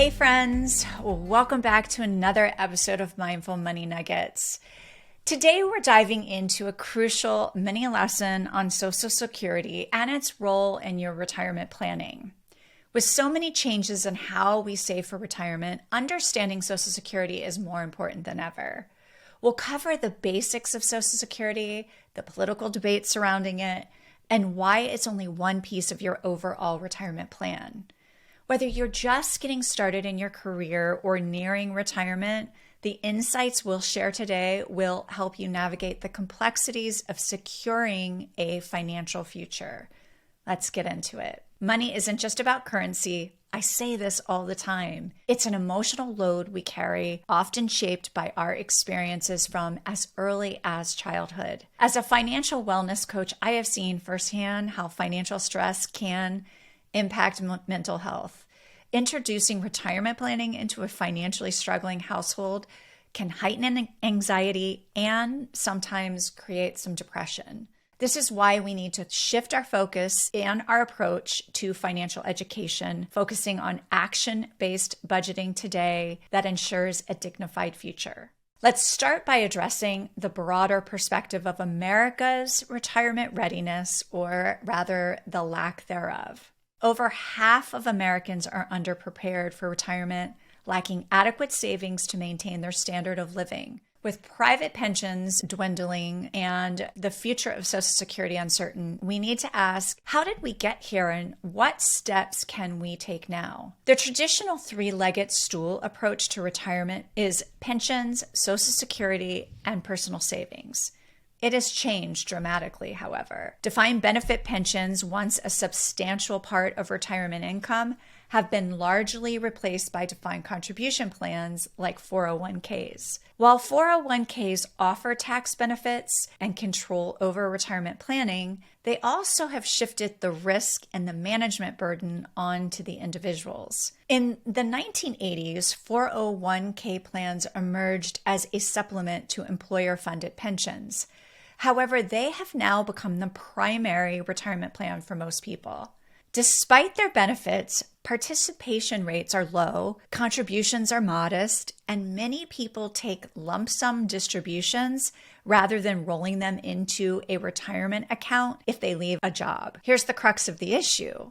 Hey friends, welcome back to another episode of Mindful Money Nuggets. Today we're diving into a crucial mini lesson on Social Security and its role in your retirement planning. With so many changes in how we save for retirement, understanding Social Security is more important than ever. We'll cover the basics of Social Security, the political debate surrounding it, and why it's only one piece of your overall retirement plan. Whether you're just getting started in your career or nearing retirement, the insights we'll share today will help you navigate the complexities of securing a financial future. Let's get into it. Money isn't just about currency. I say this all the time. It's an emotional load we carry, often shaped by our experiences from as early as childhood. As a financial wellness coach, I have seen firsthand how financial stress can impact mental health. Introducing retirement planning into a financially struggling household can heighten anxiety and sometimes create some depression. This is why we need to shift our focus and our approach to financial education, focusing on action-based budgeting today that ensures a dignified future. Let's start by addressing the broader perspective of America's retirement readiness, or rather the lack thereof. Over half of Americans are underprepared for retirement, lacking adequate savings to maintain their standard of living. With private pensions dwindling and the future of Social Security uncertain, we need to ask, how did we get here and what steps can we take now? The traditional three-legged stool approach to retirement is pensions, Social Security, and personal savings. It has changed dramatically, however. Defined benefit pensions, once a substantial part of retirement income, have been largely replaced by defined contribution plans like 401ks. While 401ks offer tax benefits and control over retirement planning, they also have shifted the risk and the management burden onto the individuals. In the 1980s, 401k plans emerged as a supplement to employer-funded pensions. However, they have now become the primary retirement plan for most people. Despite their benefits, participation rates are low, contributions are modest, and many people take lump sum distributions rather than rolling them into a retirement account if they leave a job. Here's the crux of the issue.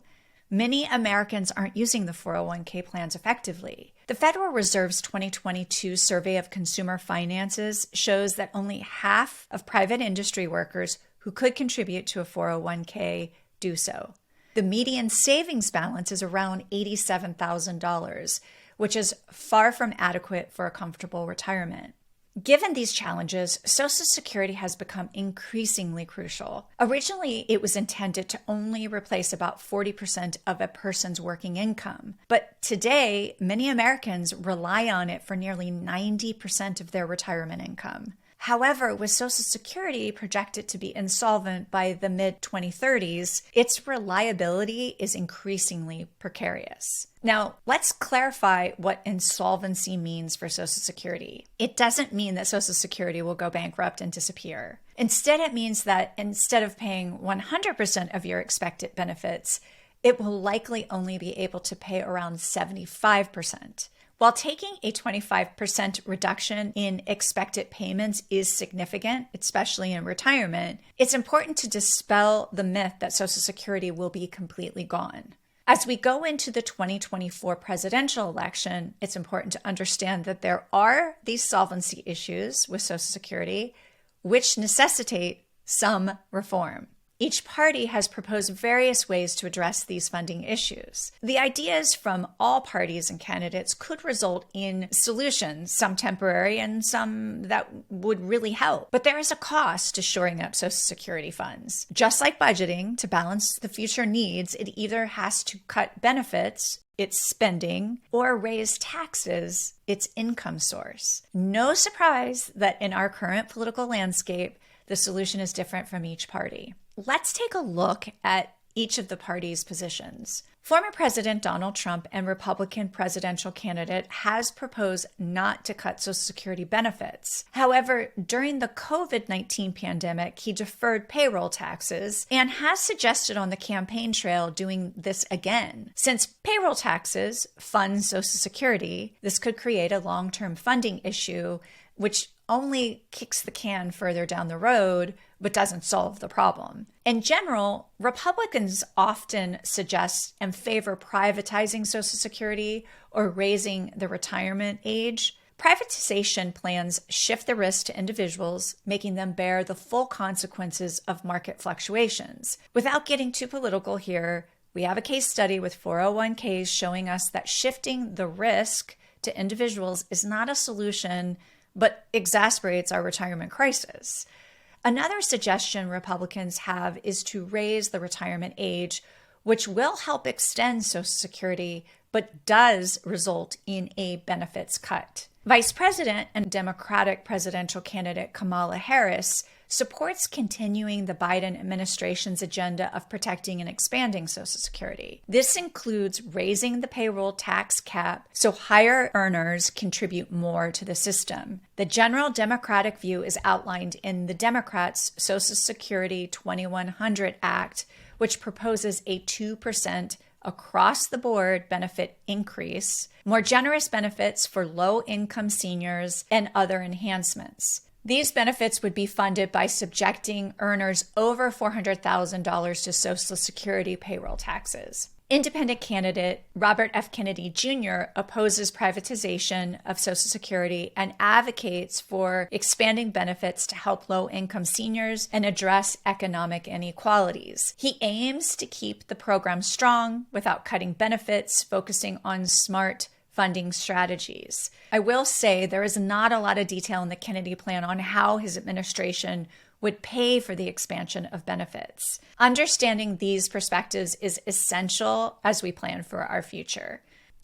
Many Americans aren't using the 401k plans effectively. The Federal Reserve's 2022 survey of consumer finances shows that only half of private industry workers who could contribute to a 401k do so. The median savings balance is around $87,000, which is far from adequate for a comfortable retirement. Given these challenges, Social Security has become increasingly crucial. Originally, it was intended to only replace about 40% of a person's working income. But today, many Americans rely on it for nearly 90% of their retirement income. However, with Social Security projected to be insolvent by the mid-2030s, its reliability is increasingly precarious. Now, let's clarify what insolvency means for Social Security. It doesn't mean that Social Security will go bankrupt and disappear. Instead, it means that instead of paying 100% of your expected benefits, it will likely only be able to pay around 75%. While taking a 25% reduction in expected payments is significant, especially in retirement, it's important to dispel the myth that Social Security will be completely gone. As we go into the 2024 presidential election, it's important to understand that there are these solvency issues with Social Security, which necessitate some reform. Each party has proposed various ways to address these funding issues. The ideas from all parties and candidates could result in solutions, some temporary and some that would really help. But there is a cost to shoring up Social Security funds. Just like budgeting, to balance the future needs, it either has to cut benefits, its spending, or raise taxes, its income source. No surprise that in our current political landscape, the solution is different from each party. Let's take a look at each of the parties' positions. Former President Donald Trump and Republican presidential candidate has proposed not to cut Social Security benefits. However, during the COVID-19 pandemic, he deferred payroll taxes and has suggested on the campaign trail doing this again. Since payroll taxes fund Social Security, this could create a long-term funding issue, which only kicks the can further down the road, but doesn't solve the problem. In general, Republicans often suggest and favor privatizing Social Security or raising the retirement age. Privatization plans shift the risk to individuals, making them bear the full consequences of market fluctuations. Without getting too political here, we have a case study with 401ks showing us that shifting the risk to individuals is not a solution, but exacerbates our retirement crisis. Another suggestion Republicans have is to raise the retirement age, which will help extend Social Security, but does result in a benefits cut. Vice President and Democratic presidential candidate Kamala Harris supports continuing the Biden administration's agenda of protecting and expanding Social Security. This includes raising the payroll tax cap so higher earners contribute more to the system. The general Democratic view is outlined in the Democrats' Social Security 2100 Act, which proposes a 2% across-the-board benefit increase, more generous benefits for low-income seniors, and other enhancements. These benefits would be funded by subjecting earners over $400,000 to Social Security payroll taxes. Independent candidate Robert F. Kennedy Jr. opposes privatization of Social Security and advocates for expanding benefits to help low-income seniors and address economic inequalities. He aims to keep the program strong without cutting benefits, focusing on smart funding strategies. I will say there is not a lot of detail in the Kennedy plan on how his administration would pay for the expansion of benefits. Understanding these perspectives is essential as we plan for our future.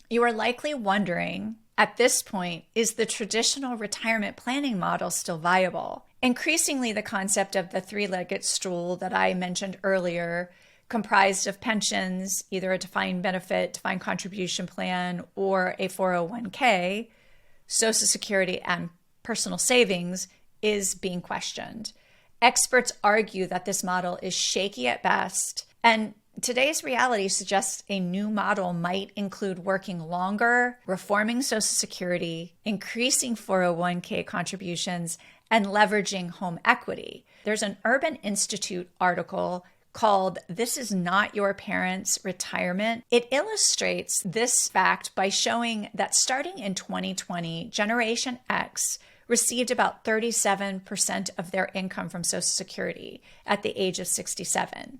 You are likely wondering, at this point, is the traditional retirement planning model still viable? Increasingly, the concept of the three-legged stool that I mentioned earlier, comprised of pensions, either a defined benefit, defined contribution plan, or a 401k, Social Security, and personal savings, is being questioned. Experts argue that this model is shaky at best, and today's reality suggests a new model might include working longer, reforming Social Security, increasing 401k contributions, and leveraging home equity. There's an Urban Institute article called "This is Not Your Parents' Retirement." It illustrates this fact by showing that starting in 2020, Generation X received about 37% of their income from Social Security at the age of 67,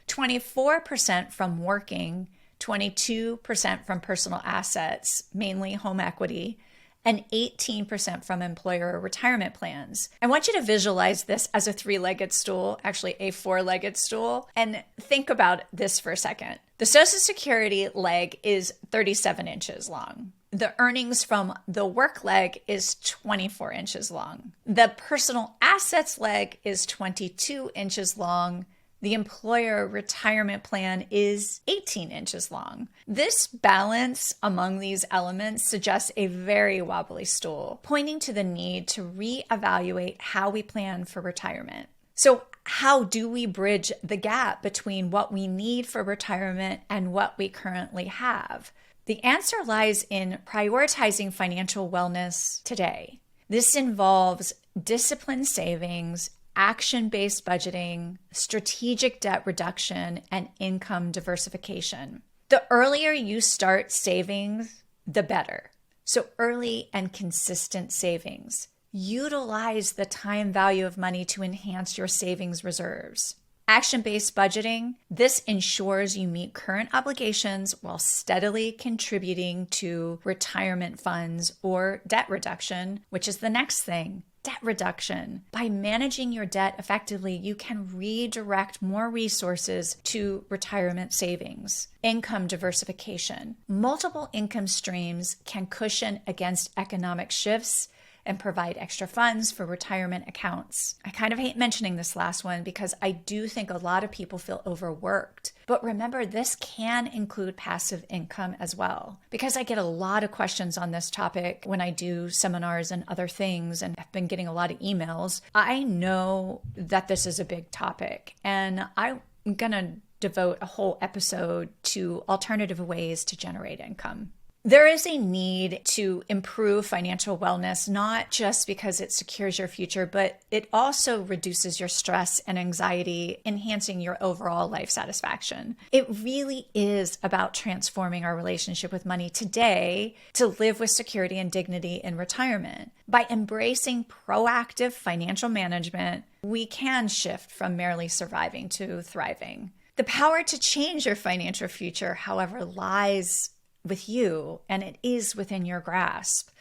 24% from working, 22% from personal assets, mainly home equity, and 18% from employer retirement plans. I want you to visualize this as a three-legged stool, actually a four-legged stool, and think about this for a second. The Social Security leg is 37 inches long. The earnings from the work leg is 24 inches long. The personal assets leg is 22 inches long. The employer retirement plan is 18 inches long. This balance among these elements suggests a very wobbly stool, pointing to the need to reevaluate how we plan for retirement. So how do we bridge the gap between what we need for retirement and what we currently have? The answer lies in prioritizing financial wellness today. This involves disciplined savings, action-based budgeting, strategic debt reduction, and income diversification. The earlier you start savings, the better. So early and consistent savings. Utilize the time value of money to enhance your savings reserves. Action-based budgeting, this ensures you meet current obligations while steadily contributing to retirement funds or debt reduction, which is the next thing. Debt reduction. By managing your debt effectively, you can redirect more resources to retirement savings. Income diversification. Multiple income streams can cushion against economic shifts, and provide extra funds for retirement accounts. I kind of hate mentioning this last one because I do think a lot of people feel overworked. But remember, this can include passive income as well, because I get a lot of questions on this topic when I do seminars and other things, and I've been getting a lot of emails. I know that this is a big topic, and I'm going to devote a whole episode to alternative ways to generate income. There is a need to improve financial wellness, not just because it secures your future, but it also reduces your stress and anxiety, enhancing your overall life satisfaction. It really is about transforming our relationship with money today to live with security and dignity in retirement. By embracing proactive financial management, we can shift from merely surviving to thriving. The power to change your financial future, however, lies with you, and it is within your grasp.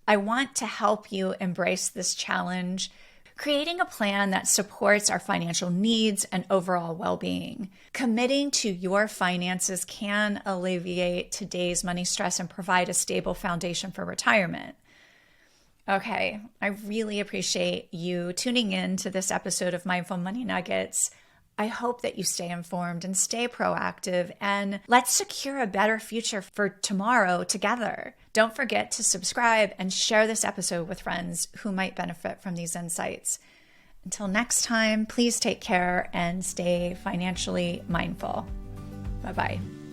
I want to help you embrace this challenge, creating a plan that supports our financial needs and overall well-being. Committing to your finances can alleviate today's money stress and provide a stable foundation for retirement. Okay, I really appreciate you tuning in to this episode of Mindful Money Nuggets. I hope that you stay informed and stay proactive, and let's secure a better future for tomorrow together. Don't forget to subscribe and share this episode with friends who might benefit from these insights. Until next time, please take care and stay financially mindful. Bye-bye.